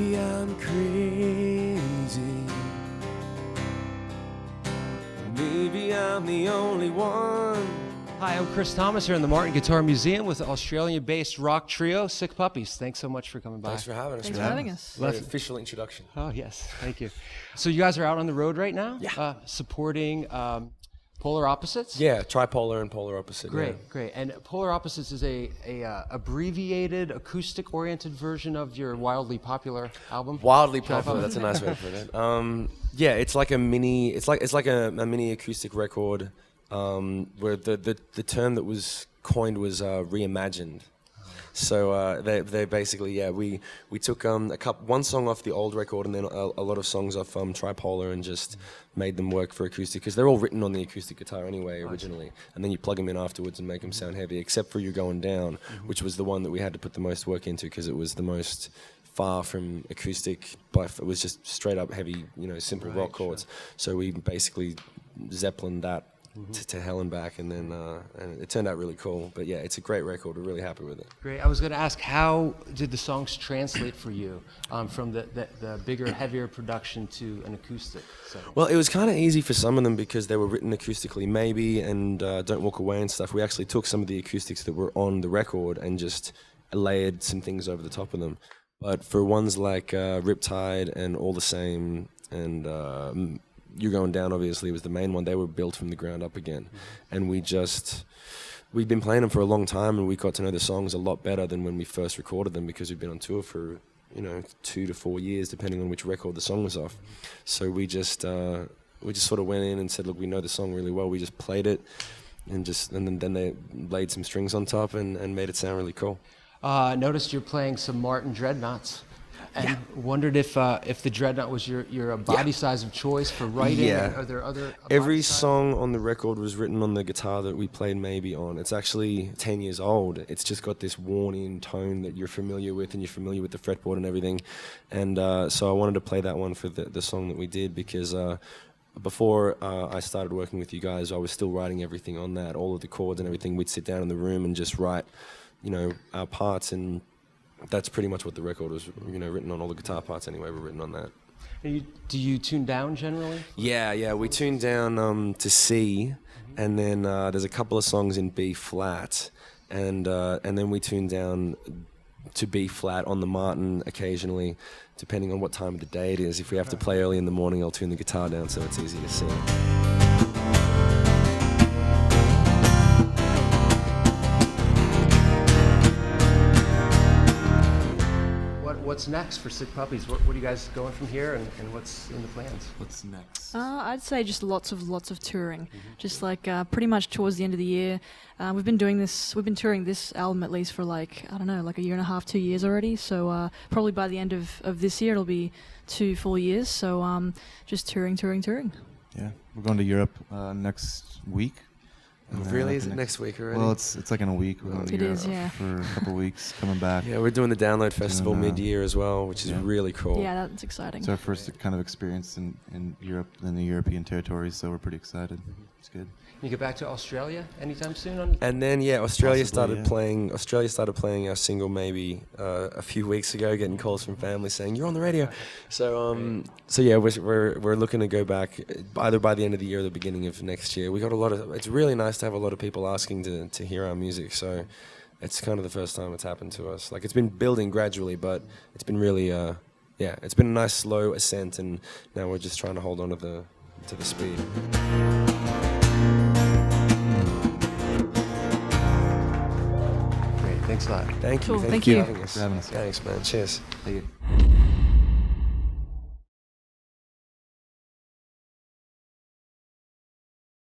Maybe I'm crazy. Maybe I'm the only one. Hi, I'm Chris Thomas here in the Martin Guitar Museum with Australian-based rock trio, Sick Puppies. Thanks so much for coming by. Thanks for having us. Thanks for having us. Very official introduction. Oh, yes. Thank you. So you guys are out on the road right now? Yeah. Supporting Polar Opposites? Yeah, tripolar and polar opposite. Great, yeah. great. And Polar Opposites is a abbreviated, acoustic-oriented version of your wildly popular album? Wildly popular. That's a nice way to put it. Yeah, it's like a mini. It's like a mini acoustic record. Where the term that was coined was reimagined. So they basically we took one song off the old record and then a lot of songs off tripolar and just made them work for acoustic because they're all written on the acoustic guitar anyway originally, and then you plug them in afterwards and make them sound heavy, except for You're Going Down, which was the one that we had to put the most work into because it was the most far from acoustic, but it was just straight up heavy, simple rock chords. So we basically Zeppelined that to hell and back, and then and it turned out really cool. But yeah, it's a great record. We're really happy with it. Great. I was going to ask, how did the songs translate for you from the bigger, heavier production to an acoustic setting? Well, it was kind of easy for some of them because they were written acoustically, maybe, and Don't Walk Away and stuff. We actually took some of the acoustics that were on the record and just layered some things over the top of them. But for ones like Riptide and All the Same and You're Going Down, obviously, was the main one. They were built from the ground up again. And we'd been playing them for a long time, and we got to know the songs a lot better than when we first recorded them because we'd been on tour for, 2 to 4 years, depending on which record the song was off. So we just sort of went in and said, look, we know the song really well. We just played it, and then they laid some strings on top and made it sound really cool. Noticed you're playing some Martin Dreadnoughts. And wondered if the Dreadnought was your body size of choice for writing. Yeah. Are there other? Every song on the record was written on the guitar that we played maybe on. It's actually 10 years old. It's just got this worn-in tone that you're familiar with, and you're familiar with the fretboard and everything. And so I wanted to play that one for the song that we did because before I started working with you guys, I was still writing everything on that, all of the chords and everything. We'd sit down in the room and just write, our parts, and that's pretty much what the record was, written on. All the guitar parts anyway were written on that. Do you tune down generally? Yeah, we tuned down to C, and then there's a couple of songs in B flat, and then we tune down to B flat on the Martin occasionally, depending on what time of the day it is. If we have to play early in the morning, I'll tune the guitar down so it's easy to sing. What's next for Sick Puppies? What are you guys going from here, and what's in the plans? What's next? I'd say just lots of touring. Just like pretty much towards the end of the year. We've been touring this album at least for like a year and a half, 2 years already. So probably by the end of this year it'll be 2 full years. So just touring. Yeah, we're going to Europe next week. Really? Is it next week already? Well, it's like in a week. We're going to Europe for a couple of weeks, coming back. Yeah, we're doing the Download Festival mid-year as well, which is really cool. Yeah, that's exciting. It's our first kind of experience in Europe, in the European territories, so we're pretty excited. It's good. You get back to Australia anytime soon? And then Australia started playing our single maybe a few weeks ago, getting calls from family saying you're on the radio. So we're looking to go back either by the end of the year or the beginning of next year. We got it's really nice to have a lot of people asking to hear our music. So it's kind of the first time it's happened to us. Like, it's been building gradually, but it's been really it's been a nice slow ascent, and now we're just trying to hold on to the speed. Great, thanks a lot. Thank you. Cool, Thank you thank for you. having us. For having us. Thanks, man. Cheers. Thank you.